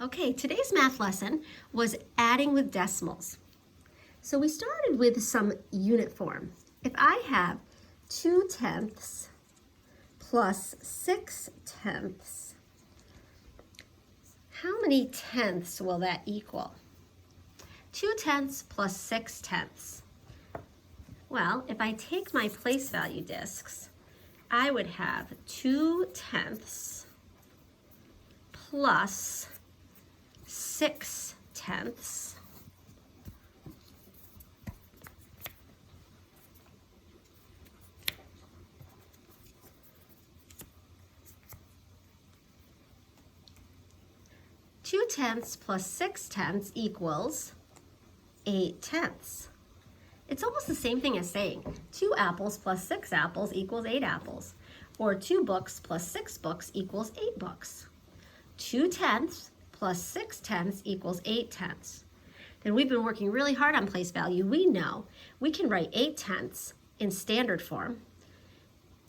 Okay, today's math lesson was adding with decimals. So we started with some unit form. If I have 2/10 plus 6/10, how many tenths will that equal? 2/10 plus 6/10. Well, if I take my place value discs, I would have 2/10 plus 6/10 2/10 plus 6/10 equals 8/10. It's almost the same thing as saying 2 apples plus 6 apples equals 8 apples, or 2 books plus 6 books equals 8 books. 2/10 plus 6/10 equals 8/10. Then we've been working really hard on place value. We know we can write 8/10 in standard form,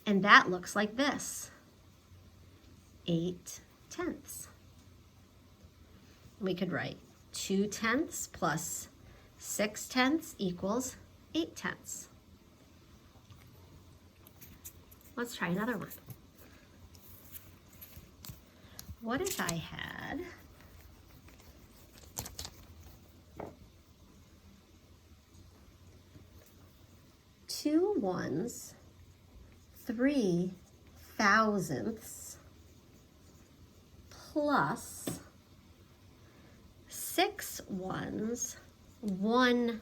and that looks like this: 8/10. We could write 2/10 plus 6/10 equals 8/10. Let's try another one. What if I had 2 ones, 3 thousandths plus 6 ones, 1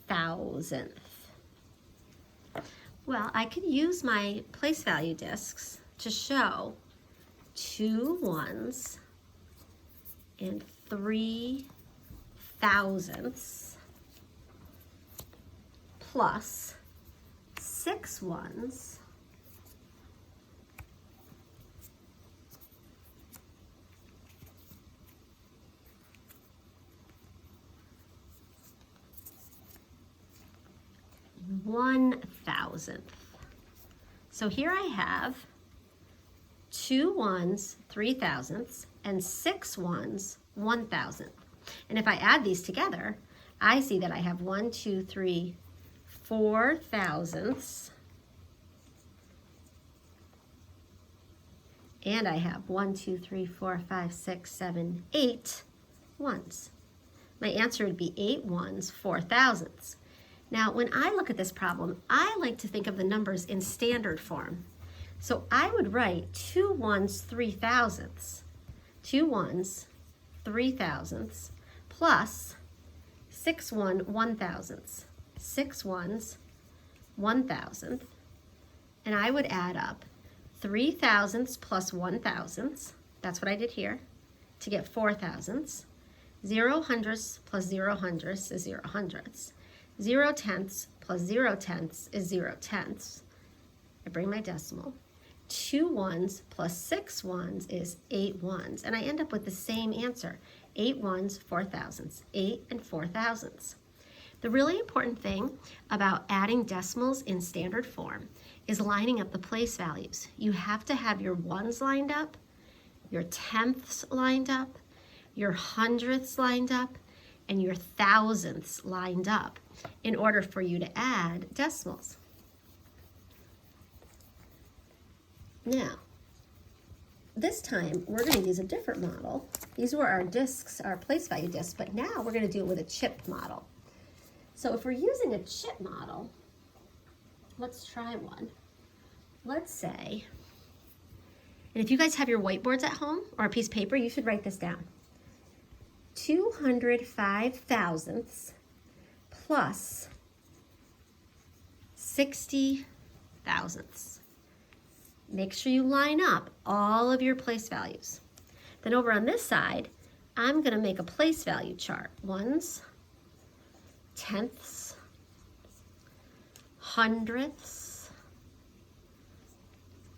thousandth? Well, I could use my place value discs to show 2 ones and 3 thousandths plus 6 ones and 1,000th. So here I have 2 ones, 3 thousandths, and 6 ones, 1,000th. And if I add these together, I see that I have 1, 2, 3, 4 thousandths, and I have 1, 2, 3, 4, 5, 6, 7, 8 ones. My answer would be 8 ones, 4 thousandths. Now, when I look at this problem, I like to think of the numbers in standard form. So I would write 2 ones, 3 thousandths, 2 ones, 3 thousandths, plus 6 1 thousandths, 6 ones, 1 thousandth, and I would add up 3 thousandths plus 1 thousandths, that's what I did here, to get 4 thousandths. 0 hundredths plus 0 hundredths is 0 hundredths. 0 tenths plus 0 tenths is 0 tenths. I bring my decimal. 2 ones plus 6 ones is 8 ones, and I end up with the same answer: 8 ones, 4 thousandths, 8 and 4 thousandths. The really important thing about adding decimals in standard form is lining up the place values. You have to have your ones lined up, your tenths lined up, your hundredths lined up, and your thousandths lined up in order for you to add decimals. Now, this time we're going to use a different model. These were our discs, our place value discs, but now we're going to do it with a chip model. So if we're using a chip model, let's try one. Let's say, and if you guys have your whiteboards at home or a piece of paper, you should write this down: 205 thousandths plus 60 thousandths. Make sure you line up all of your place values. Then over on this side, I'm going to make a place value chart: ones, tenths, hundredths,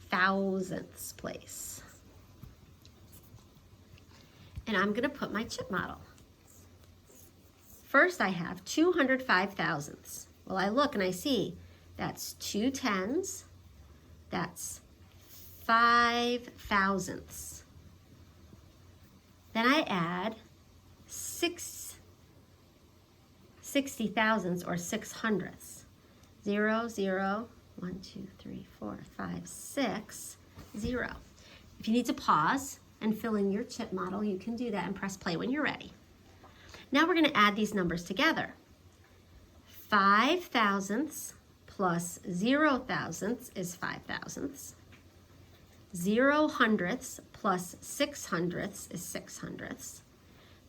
thousandths place. And I'm going to put my chip model. First, I have 205 thousandths. Well, I look and I see that's 2 tens, that's 5 thousandths. Then I add 60 thousandths or 600ths. 0, 0, 1, 2, 3, 4, 5, 6, 0. If you need to pause and fill in your chip model, you can do that and press play when you're ready. Now we're going to add these numbers together. 5 thousandths plus 0 thousandths is 5 thousandths. 0 hundredths plus 6 hundredths is 6 hundredths.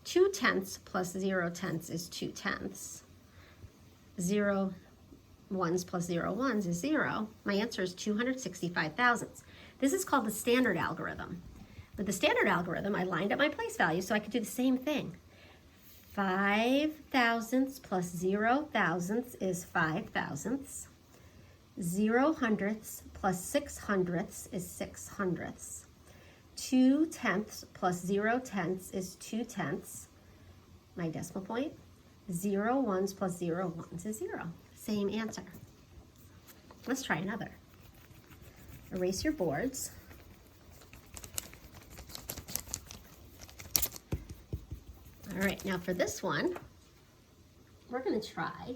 2 tenths plus 0 tenths is 2 tenths. 0 ones plus 0 ones is 0. My answer is 265 thousandths. This is called the standard algorithm. With the standard algorithm, I lined up my place values so I could do the same thing. 5 thousandths plus 0 thousandths is 5 thousandths. 0 hundredths plus 6 hundredths is 6 hundredths. 2 tenths plus 0 tenths is 2 tenths. My decimal point. 0 ones plus 0 ones is 0. Same answer. Let's try another. Erase your boards. All right, now for this one, we're going to try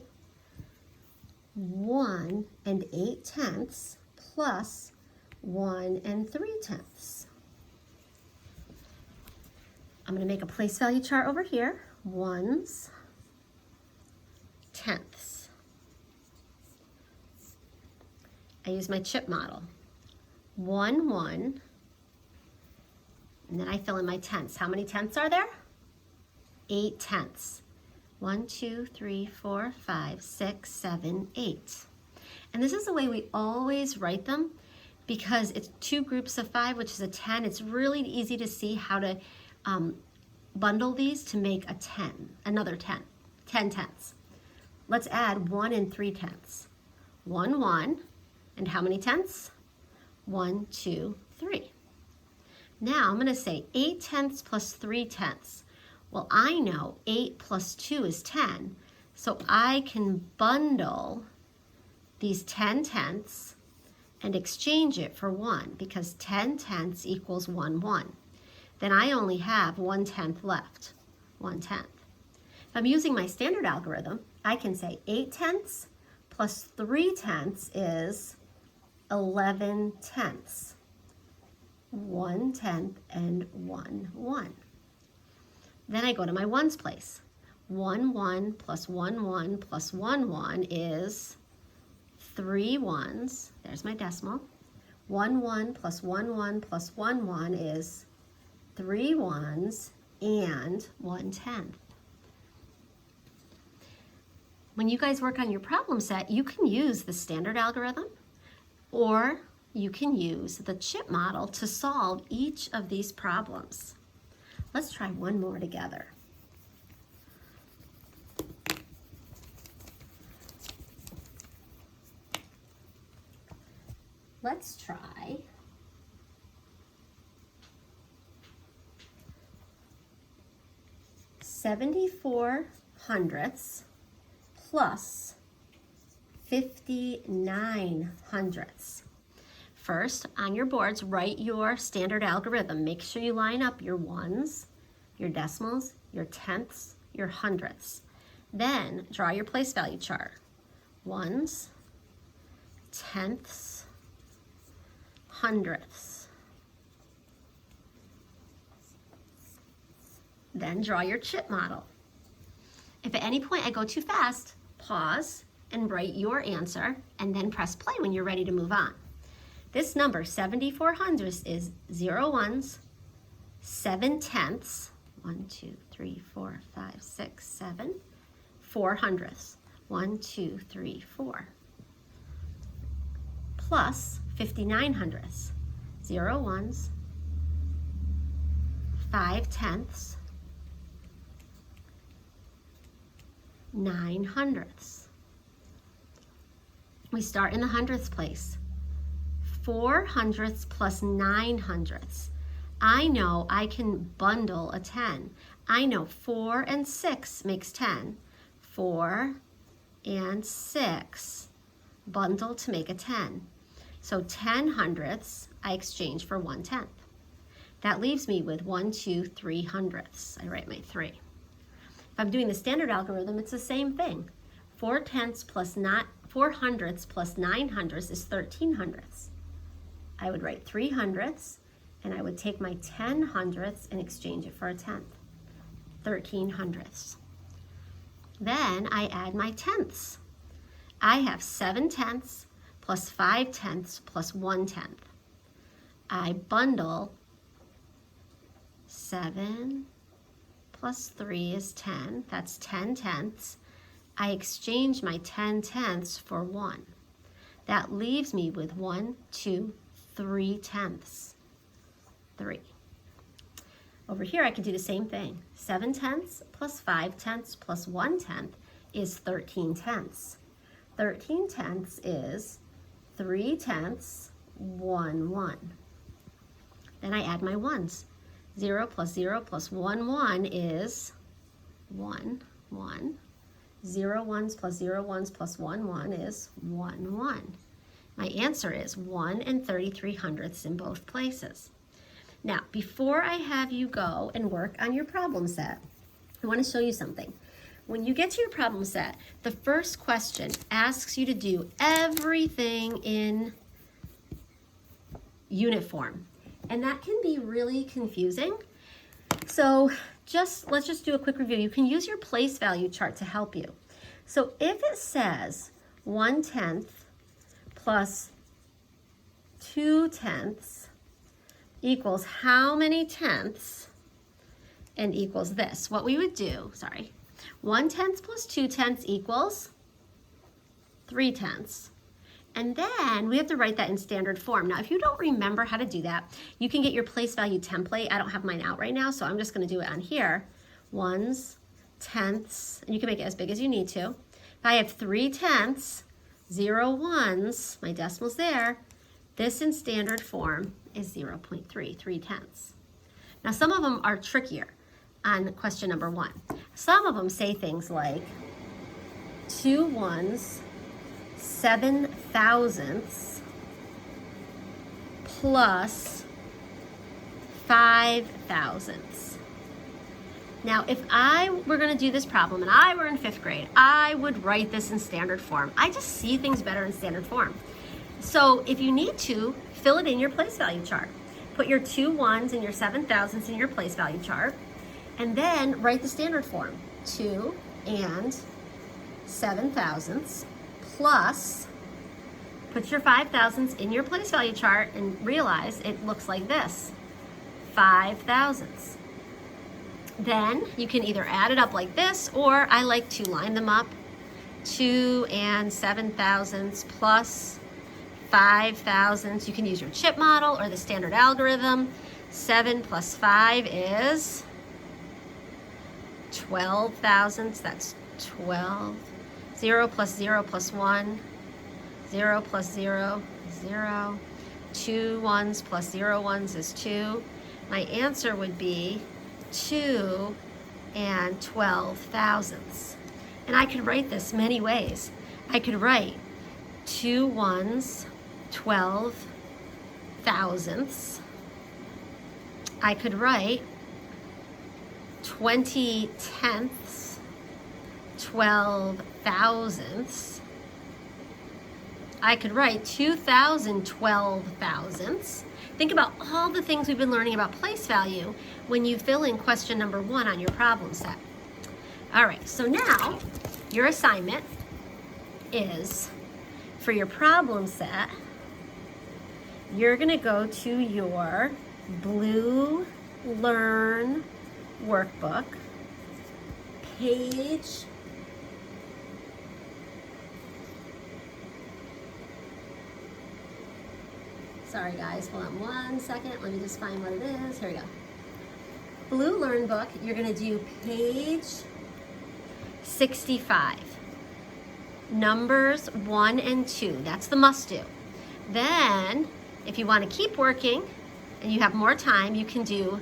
1 and 8 tenths plus 1 and 3 tenths. I'm going to make a place value chart over here. Ones, tenths. I use my chip model. 1, 1, and then I fill in my tenths. How many tenths are there? 8 tenths. 1, 2, 3, 4, 5, 6, 7, 8. And this is the way we always write them because it's 2 groups of 5, which is a 10. It's really easy to see how to bundle these to make a 10, another 10 tenths. Let's add 1 and 3 tenths. 1, 1, and how many tenths? 1, 2, 3. Now I'm going to say 8 tenths plus 3 tenths. Well, I know 8 plus 2 is 10, so I can bundle these 10 tenths and exchange it for 1 because 10 tenths equals 1, 1. Then I only have 1 tenth left, 1 tenth. If I'm using my standard algorithm, I can say 8 tenths plus 3 tenths is 11 tenths. 1 tenth and 1, 1. Then I go to my ones place. 1, 1 plus 1, 1 plus 1, 1 is 3 ones. There's my decimal. 1, 1 plus 1, 1 plus 1, 1 is 3 ones and 1 tenth. When you guys work on your problem set, you can use the standard algorithm or you can use the chip model to solve each of these problems. Let's try one more together. Let's try 74 hundredths plus 59 hundredths. First, on your boards, write your standard algorithm. Make sure you line up your ones, your decimals, your tenths, your hundredths. Then, draw your place value chart. Ones, tenths, hundredths. Then draw your chip model. If at any point I go too fast, pause and write your answer and then press play when you're ready to move on. This number, 74 hundredths, is 0 ones, 7 tenths, 1, 2, 3, 4, 5, 6, 7, 4 hundredths, 1, 2, 3, 4, plus 59 hundredths, 0 ones, 5 tenths, 9 hundredths. We start in the hundredths place. 4 hundredths plus 9 hundredths. I know I can bundle a 10. I know 4 and 6 makes 10. 4 and 6 bundle to make a 10. So 10 hundredths I exchange for 1 tenth. That leaves me with 1, 2, 3 hundredths. I write my 3. If I'm doing the standard algorithm, it's the same thing. 4 tenths plus 4 hundredths plus 9 hundredths is 13 hundredths. I would write 3 hundredths, and I would take my 10 hundredths and exchange it for a tenth. 13 hundredths. Then I add my tenths. I have 7 tenths plus 5 tenths plus 1 tenth. I bundle 7 plus 3 is 10. That's 10 tenths. I exchange my 10 tenths for 1. That leaves me with 1, 2, 3 tenths. 3. Over here I can do the same thing. 7 tenths plus 5 tenths plus 1 tenth is 13 tenths. 13 tenths is 3 tenths, 1, 1. Then I add my ones. 0 plus 0 plus 1, 1 is 1, 1. 0 ones plus 0 ones plus 1, 1 is 1, 1. My answer is 1 33 hundredths in both places. Now, before I have you go and work on your problem set, I want to show you something. When you get to your problem set, the first question asks you to do everything in unit form. And that can be really confusing. So let's just do a quick review. You can use your place value chart to help you. So if it says 1 tenth plus 2 tenths equals how many tenths and equals this, what we would do, 1 tenth plus 2 tenths equals 3 tenths. And then we have to write that in standard form. Now, if you don't remember how to do that, you can get your place value template. I don't have mine out right now, so I'm just going to do it on here. Ones, tenths, and you can make it as big as you need to. If I have 3 tenths, 0 ones, my decimal's there, this in standard form is 0.3, 3 tenths. Now, some of them are trickier on question number 1. Some of them say things like 2 ones, 7 thousandths plus 5 thousandths. Now, if I were going to do this problem and I were in 5th grade, I would write this in standard form. I just see things better in standard form. So if you need to, fill it in your place value chart. Put your 2 ones and your 7 thousandths in your place value chart, and then write the standard form. 2 and 7 thousandths plus, put your 5 thousandths in your place value chart and realize it looks like this, 5 thousandths. Then you can either add it up like this, or I like to line them up. 2 and 7 thousandths plus 5 thousandths. You can use your chip model or the standard algorithm. 7 plus 5 is 12 thousandths. That's 12. 0 plus 0 plus 1. 0 plus 0, 0. 2 ones plus 0 ones is 2. My answer would be 2 and 12 thousandths. And I could write this many ways. I could write 2 ones, 12 thousandths. I could write 20 tenths, 12 thousandths. I could write 2,012 thousandths. Think about all the things we've been learning about place value when you fill in question number 1 on your problem set. All right, so now your assignment is, for your problem set, you're gonna go to your Blue Learn workbook, page Sorry guys, hold on 1 second. Let me just find what it is. Here we go. Blue Learn book, you're gonna do page 65. Numbers 1 and 2, that's the must do. Then, if you wanna keep working and you have more time, you can do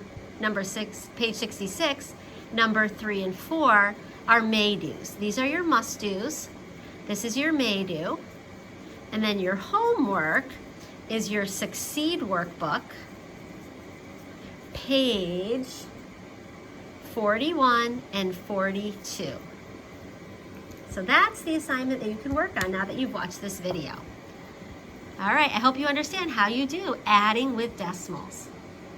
page 66, number 3 and 4 are may do's. These are your must do's. This is your may do. And then your homework is your Succeed workbook, page 41 and 42. So that's the assignment that you can work on now that you've watched this video. All right, I hope you understand how you do adding with decimals.